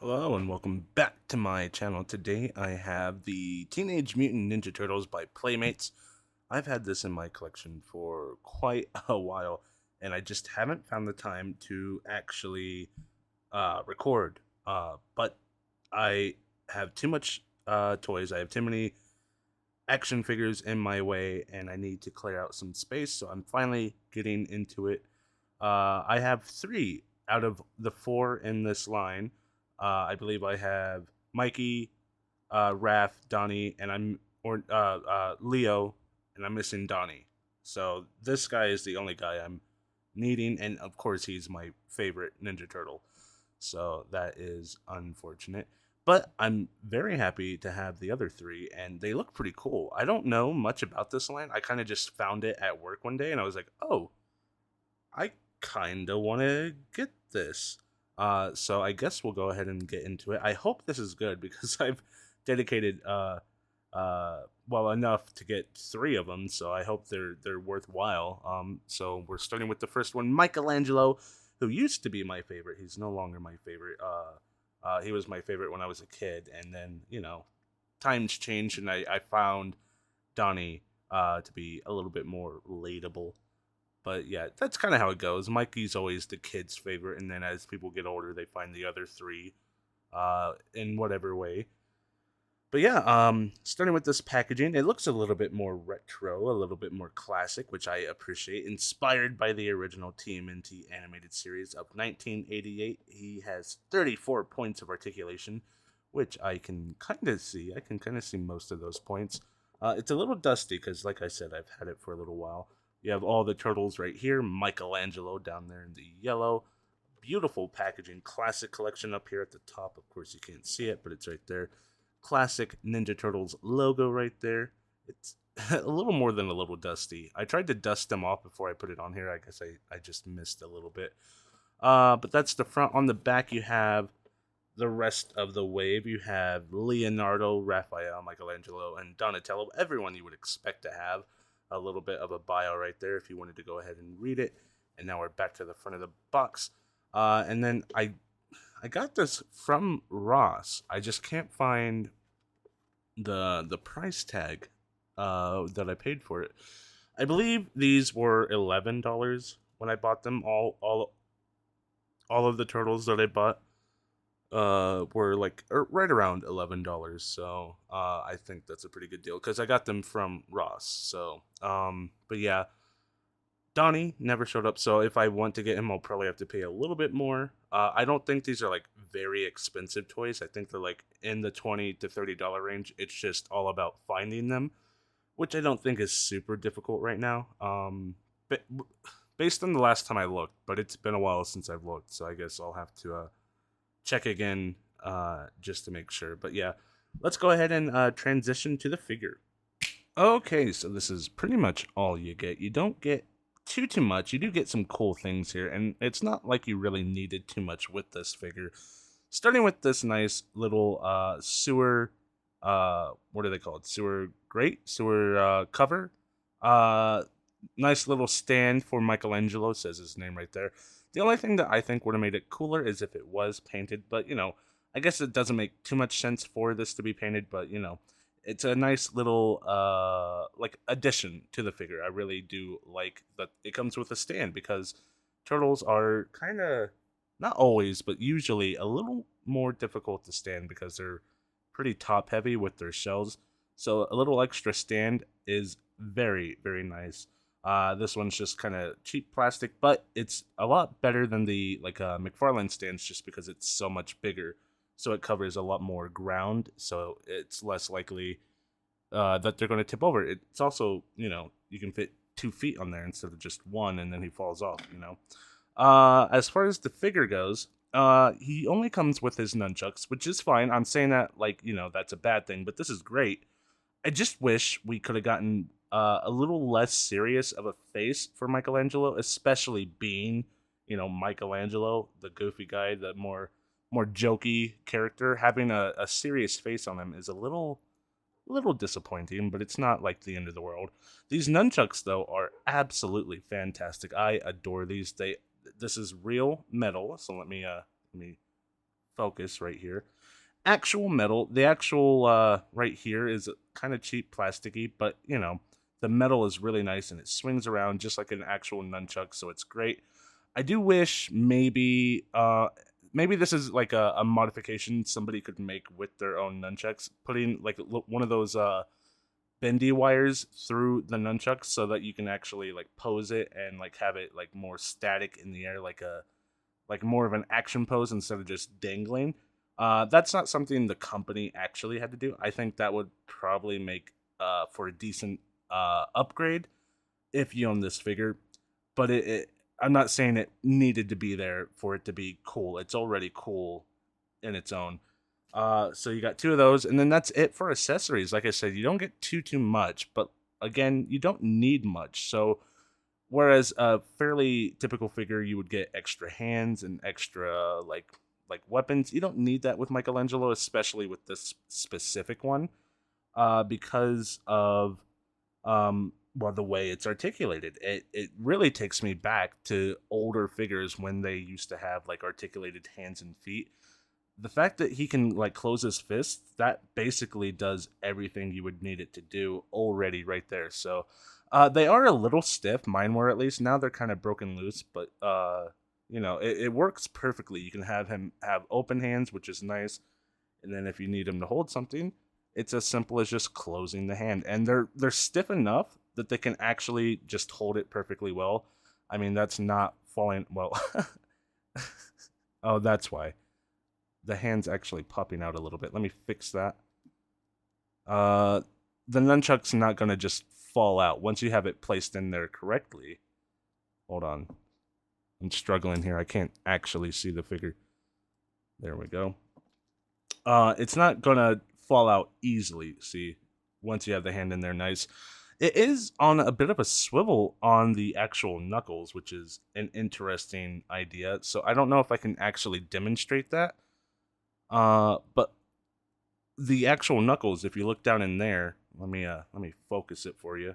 Hello and welcome back to my channel. Today I have the Teenage Mutant Ninja Turtles by Playmates. I've had this in my collection for quite a while and I just haven't found the time to actually record. But I have too much toys. I have too many action figures in my way and I need to clear out some space, so I'm finally getting into it. I have three out of the four in this line. I believe I have Mikey, Raph, Donnie, and Leo, and I'm missing Donnie. So this guy is the only guy I'm needing, and of course he's my favorite Ninja Turtle. So that is unfortunate. But I'm very happy to have the other three, and they look pretty cool. I don't know much about this line. I kind of just found it at work one day, and I was like, oh, I kind of want to get this. So I guess we'll go ahead and get into it. I hope this is good because I've dedicated well enough to get three of them, so I hope they're worthwhile. So we're starting with the first one, Michelangelo, who used to be my favorite. He's no longer my favorite. He was my favorite when I was a kid, and then times changed, and I found Donnie to be a little bit more relatable. But yeah, that's kind of how it goes. Mikey's always the kid's favorite, and then as people get older, they find the other three in whatever way. But yeah, starting with this packaging, it looks a little bit more retro, a little bit more classic, which I appreciate. Inspired by the original TMNT animated series of 1988, he has 34 points of articulation, which I can kind of see. I can kind of see most of those points. It's a little dusty because, like I said, I've had it for a little while. You have all the turtles right here, Michelangelo down there in the yellow. Beautiful packaging, classic collection up here at the top. Of course, you can't see it, but it's right there. Classic Ninja Turtles logo right there. It's a little more than a little dusty. I tried to dust them off before I put it on here. I guess I just missed a little bit. But that's the front. On the back, you have the rest of the wave. You have Leonardo, Raphael, Michelangelo, and Donatello. Everyone you would expect to have a little bit of a bio right there if you wanted to go ahead and read it. And now we're back to the front of the box. And then I got this from Ross. I just can't find the price tag that I paid for it. I believe these were $11 when I bought them. All of the turtles that I bought were like right around $11. So I think that's a pretty good deal because I got them from Ross. So but yeah, Donnie never showed up, so if I want to get him, I'll probably have to pay a little bit more. I don't think these are like very expensive toys. I think they're like in the $20 to $30 range. It's just all about finding them, which I don't think is super difficult right now. But based on the last time I looked, but it's been a while since I've looked, so I guess I'll have to check again just to make sure. But yeah, let's go ahead and transition to the figure. Okay, so this is pretty much all you get. You don't get too much. You do get some cool things here, and it's not like you really needed too much with this figure. Starting with this nice little sewer, what are they called? Sewer grate, sewer cover. Uh, Nice little stand for Michelangelo, says his name right there. The only thing that I think would have made it cooler is if it was painted, but I guess it doesn't make too much sense for this to be painted, but it's a nice little like addition to the figure. I really do like that it comes with a stand because turtles are kind of not always, but usually a little more difficult to stand because they're pretty top heavy with their shells. So a little extra stand is very nice. This one's just kind of cheap plastic, but it's a lot better than the McFarlane stands just because it's so much bigger. So it covers a lot more ground, so it's less likely that they're going to tip over. It's also, you can fit 2 feet on there instead of just one, and then he falls off. As far as the figure goes, he only comes with his nunchucks, which is fine. I'm saying that that's a bad thing, but this is great. I just wish we could have gotten a little less serious of a face for Michelangelo, especially being, Michelangelo, the goofy guy, the more jokey character. Having a serious face on him is a little disappointing, but it's not like the end of the world. These nunchucks though are absolutely fantastic. I adore these. This is real metal, so let me focus right here. Actual metal. The actual right here is kind of cheap, plasticky, but the metal is really nice and it swings around just like an actual nunchuck, so it's great. I do wish maybe this is like a modification somebody could make with their own nunchucks, putting like one of those bendy wires through the nunchucks so that you can actually like pose it and like have it like more static in the air, like more of an action pose instead of just dangling. That's not something the company actually had to do. I think that would probably make for a decent upgrade if you own this figure. But I'm not saying it needed to be there for it to be cool. It's already cool in its own. So you got two of those, and then that's it for accessories. Like I said, you don't get too much, but again, you don't need much. So whereas a fairly typical figure, you would get extra hands and extra like weapons. You don't need that with Michelangelo, especially with this specific one, because of well, the way it's articulated. It really takes me back to older figures when they used to have like articulated hands and feet. The fact that he can like close his fists, that basically does everything you would need it to do already right there. So they are a little stiff. Mine were, at least. Now they're kind of broken loose, but it works perfectly. You can have him have open hands, which is nice, and then if you need him to hold something, it's as simple as just closing the hand. And they're stiff enough that they can actually just hold it perfectly well. I mean, that's not falling well. Oh, that's why the hand's actually popping out a little bit. Let me fix that. Uh, the nunchuck's not gonna just fall out once you have it placed in there correctly. Hold on, I'm struggling here. I can't actually see the figure. There we go. It's not gonna fall out easily. See, once you have the hand in there, nice. It is on a bit of a swivel on the actual knuckles, which is an interesting idea. So I don't know if I can actually demonstrate that. But the actual knuckles, if you look down in there, let me focus it for you.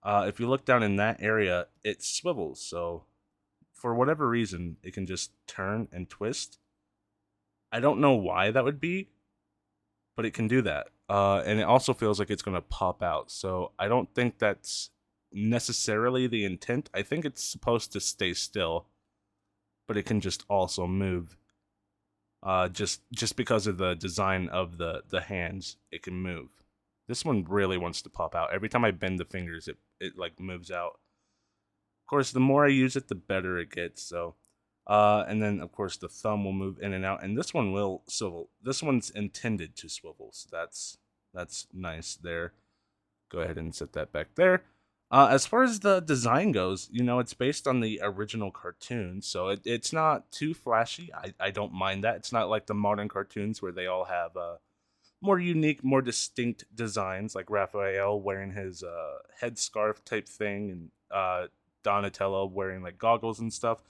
If you look down in that area, it swivels. So for whatever reason, it can just turn and twist. I don't know why that would be, but it can do that. And it also feels like it's gonna pop out. So I don't think that's necessarily the intent. I think it's supposed to stay still, but it can just also move. Just because of the design of the hands, it can move. This one really wants to pop out. Every time I bend the fingers, it like moves out. Of course, the more I use it, the better it gets. So, and then of course the thumb will move in and out, and this one will swivel. This one's intended to swivel, so that's nice there. Go ahead and set that back there. As far as the design goes, it's based on the original cartoon, so it's not too flashy. I don't mind that. It's not like the modern cartoons where they all have more unique, more distinct designs, like Raphael wearing his headscarf type thing, and Donatello wearing like goggles and stuff.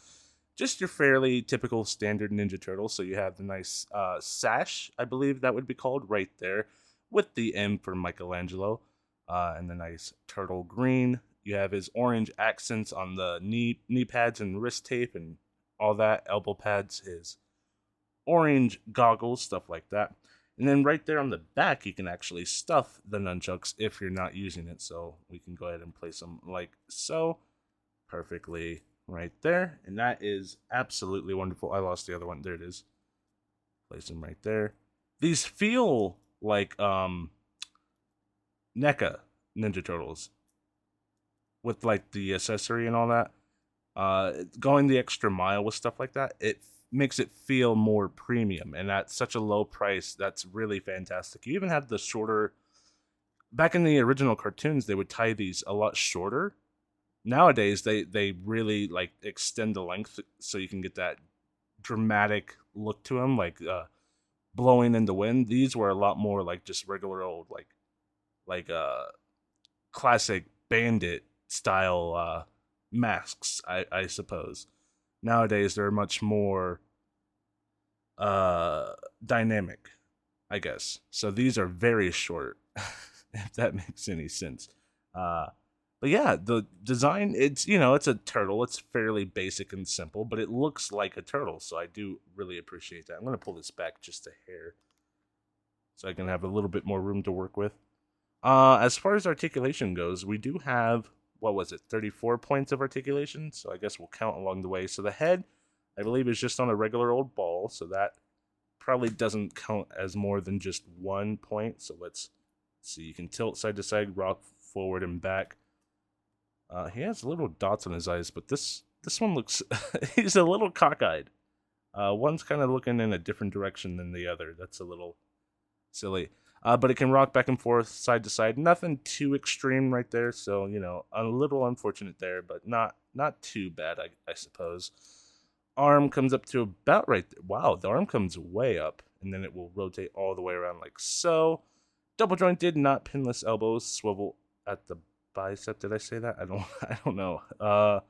Just your fairly typical standard Ninja Turtle. So you have the nice sash, I believe that would be called, right there, with the M for Michelangelo, and the nice turtle green. You have his orange accents on the knee pads and wrist tape and all that, elbow pads, his orange goggles, stuff like that. And then right there on the back, you can actually stuff the nunchucks if you're not using it. So we can go ahead and place them like so, perfectly right there. And that is absolutely wonderful. I lost the other one. There it is. Place them right there. These feel like NECA Ninja Turtles with like the accessory and all that. Going the extra mile with stuff like that, it makes it feel more premium, and at such a low price, that's really fantastic. You even had the shorter. Back in the original cartoons, they would tie these a lot shorter. Nowadays, they really like extend the length so you can get that dramatic look to them, like blowing in the wind. These were a lot more like just regular old like classic bandit style masks, I suppose. Nowadays they're much more dynamic, I guess. So these are very short, if that makes any sense. Uh But yeah, the design, it's, it's a turtle. It's fairly basic and simple, but it looks like a turtle. So I do really appreciate that. I'm going to pull this back just a hair so I can have a little bit more room to work with. As far as articulation goes, we do have, what was it, 34 points of articulation. So I guess we'll count along the way. So the head, I believe, is just on a regular old ball. So that probably doesn't count as more than just 1 point. So let's see. You can tilt side to side, rock forward and back. He has little dots on his eyes, but this one looks he's a little cockeyed. One's kind of looking in a different direction than the other. That's a little silly. But it can rock back and forth, side to side. Nothing too extreme right there, so a little unfortunate there, but not too bad, I suppose. Arm comes up to about right there. Wow, the arm comes way up, and then it will rotate all the way around like so. Double jointed, not pinless elbows, swivel at the bicep. Did I say that? I don't I don't know.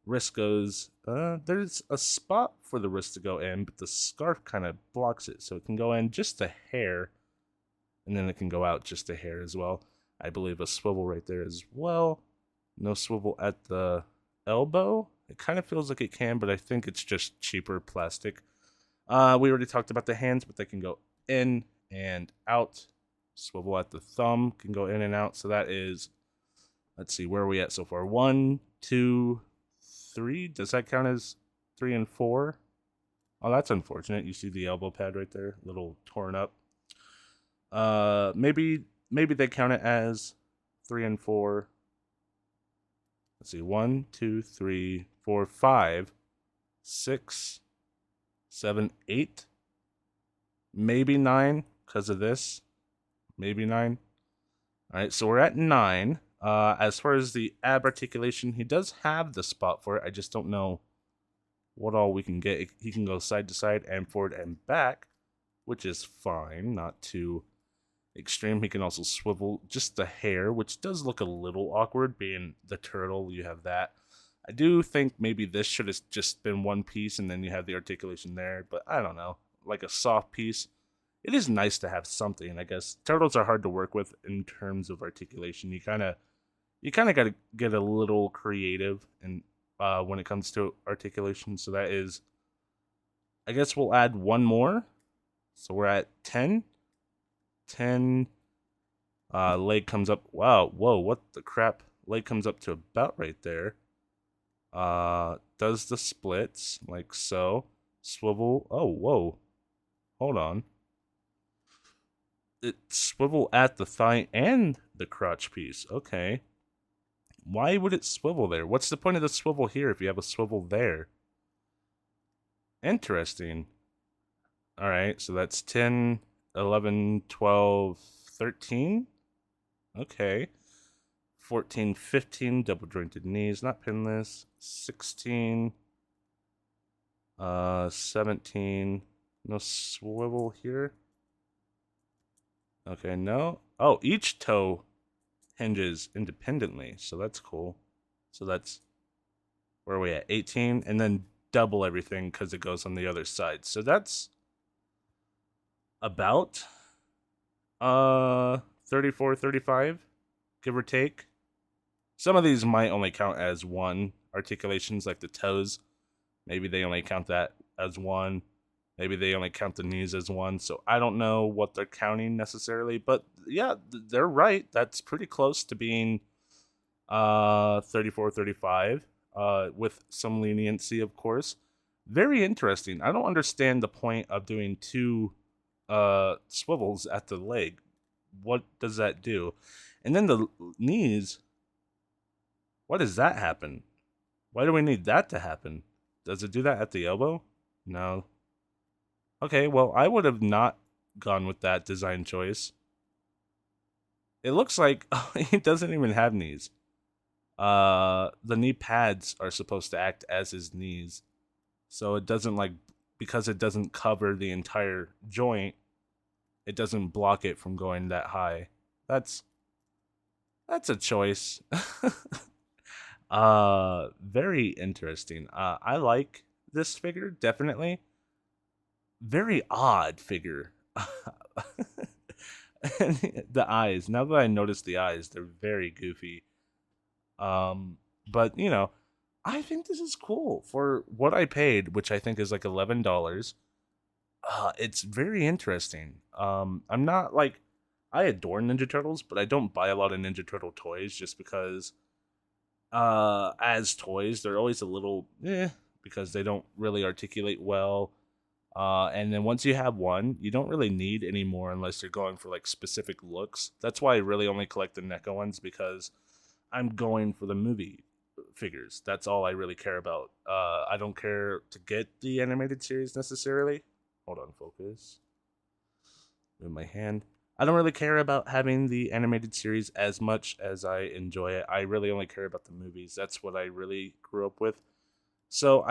Wrist goes, there's a spot for the wrist to go in, but the scarf kind of blocks it, so it can go in just a hair, and then it can go out just a hair as well. I believe a swivel right there as well. No swivel at the elbow. It kind of feels like it can, but I think it's just cheaper plastic. We already talked about the hands, but they can go in and out. Swivel at the thumb can go in and out. So that is, let's see, where are we at so far? 1, 2, 3. Does that count as 3 and 4? Oh, that's unfortunate. You see the elbow pad right there, a little torn up. Maybe they count it as 3 and 4. Let's see, 1, 2, 3, 4, 5, 6, 7, 8. Maybe 9 because of this. Maybe 9. All right, so we're at 9. As far as the ab articulation, he does have the spot for it. I just don't know what all we can get. He can go side to side and forward and back, which is fine, not too extreme. He can also swivel just a hair, which does look a little awkward. Being the turtle, you have that. I do think maybe this should have just been one piece and then you have the articulation there, but I don't know. Like a soft piece. It is nice to have something, I guess. Turtles are hard to work with in terms of articulation. You kind of got to get a little creative and when it comes to articulation. So that is, I guess we'll add one more. So we're at 10. 10. Leg comes up. Wow, whoa, what the crap? Leg comes up to about right there. Does the splits like so. Swivel. Oh, whoa. Hold on. It swivel at the thigh and the crotch piece. Okay. Why would it swivel there? What's the point of the swivel here if you have a swivel there? Interesting. All right, so that's 10, 11, 12, 13. Okay. 14, 15, double jointed knees, not pinless. 16, 17, no swivel here. Okay, no. Oh, each toe hinges independently, so that's cool. So that's, where are we at? 18, and then double everything because it goes on the other side. So that's about 34, 35, give or take. Some of these might only count as one articulations, like the toes. Maybe they only count that as one. Maybe they only count the knees as one. So I don't know what they're counting necessarily. But yeah, they're right. That's pretty close to being 34, 35, with some leniency, of course. Very interesting. I don't understand the point of doing two swivels at the leg. What does that do? And then the knees, why does that happen? Why do we need that to happen? Does it do that at the elbow? No. Okay, well, I would have not gone with that design choice. It looks like he doesn't even have knees. The knee pads are supposed to act as his knees. So it doesn't because it doesn't cover the entire joint, it doesn't block it from going that high. That's a choice. Very interesting. I like this figure, definitely. Very odd figure. And the eyes. Now that I notice the eyes, they're very goofy. But I think this is cool for what I paid, which I think is like $11. It's very interesting. I'm not like I adore Ninja Turtles, but I don't buy a lot of Ninja Turtle toys just because as toys they're always a little because they don't really articulate well. And then once you have one, you don't really need any more unless you're going for like specific looks. That's why I really only collect the NECA ones because I'm going for the movie figures. That's all I really care about. I don't care to get the animated series necessarily. Hold on, focus. Move my hand. I don't really care about having the animated series as much as I enjoy it. I really only care about the movies. That's what I really grew up with. So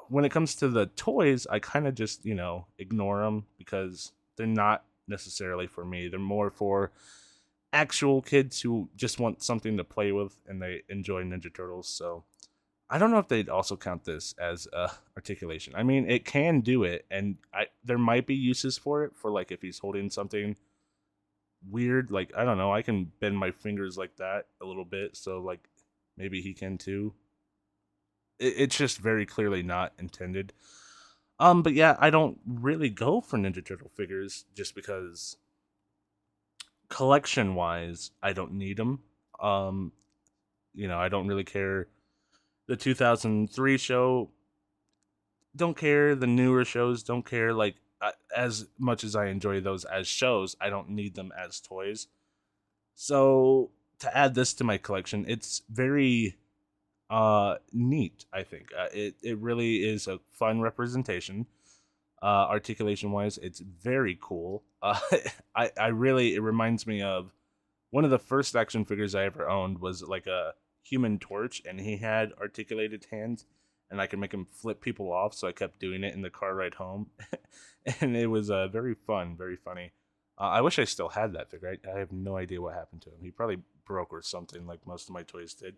when it comes to the toys, I kind of just, ignore them because they're not necessarily for me. They're more for actual kids who just want something to play with and they enjoy Ninja Turtles. So I don't know if they'd also count this as articulation. I mean, it can do it, and there might be uses for it for like if he's holding something weird, like I don't know, I can bend my fingers like that a little bit, so like maybe he can too. It's just very clearly not intended. But yeah, I don't really go for Ninja Turtle figures just because collection wise, I don't need them. Um, I don't really care. The 2003 show, don't care. The newer shows, don't care. Like, as much as I enjoy those as shows, I don't need them as toys. So, to add this to my collection, it's very neat, I think. It really is a fun representation. Articulation wise, it's very cool. I really, it reminds me of one of the first action figures I ever owned was like a Human Torch, and he had articulated hands, and I could make him flip people off. So I kept doing it in the car ride home, and it was very fun, very funny. I wish I still had that figure. I have no idea what happened to him. He probably broke or something, like most of my toys did.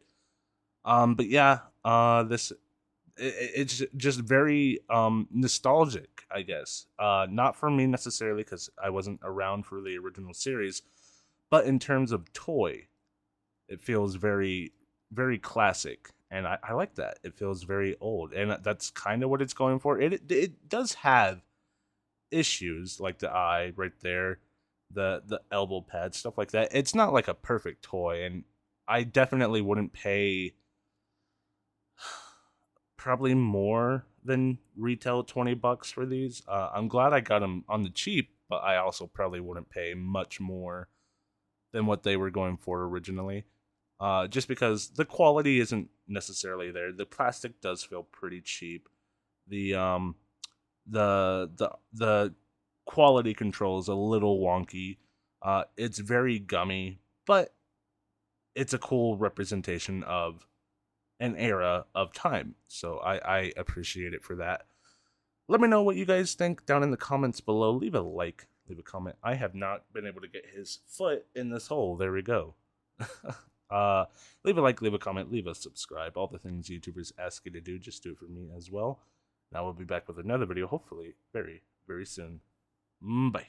But yeah, it's just very nostalgic, I guess. Not for me necessarily because I wasn't around for the original series, but in terms of toy, it feels very, very classic, and I like that. It feels very old, and that's kind of what it's going for. It does have issues like the eye right there, the elbow pad, stuff like that. It's not like a perfect toy, and I definitely wouldn't pay probably more than retail $20 for these. I'm glad I got them on the cheap, but I also probably wouldn't pay much more than what they were going for originally. Just because the quality isn't necessarily there. The plastic does feel pretty cheap. The the quality control is a little wonky. It's very gummy, but it's a cool representation of an era of time. So I appreciate it for that. Let me know what you guys think down in the comments below. Leave a like, leave a comment. I have not been able to get his foot in this hole. There we go. uh, leave a like, leave a comment, leave a subscribe. All the things YouTubers ask you to do, just do it for me as well. Now we'll be back with another video, hopefully very, very soon. Bye.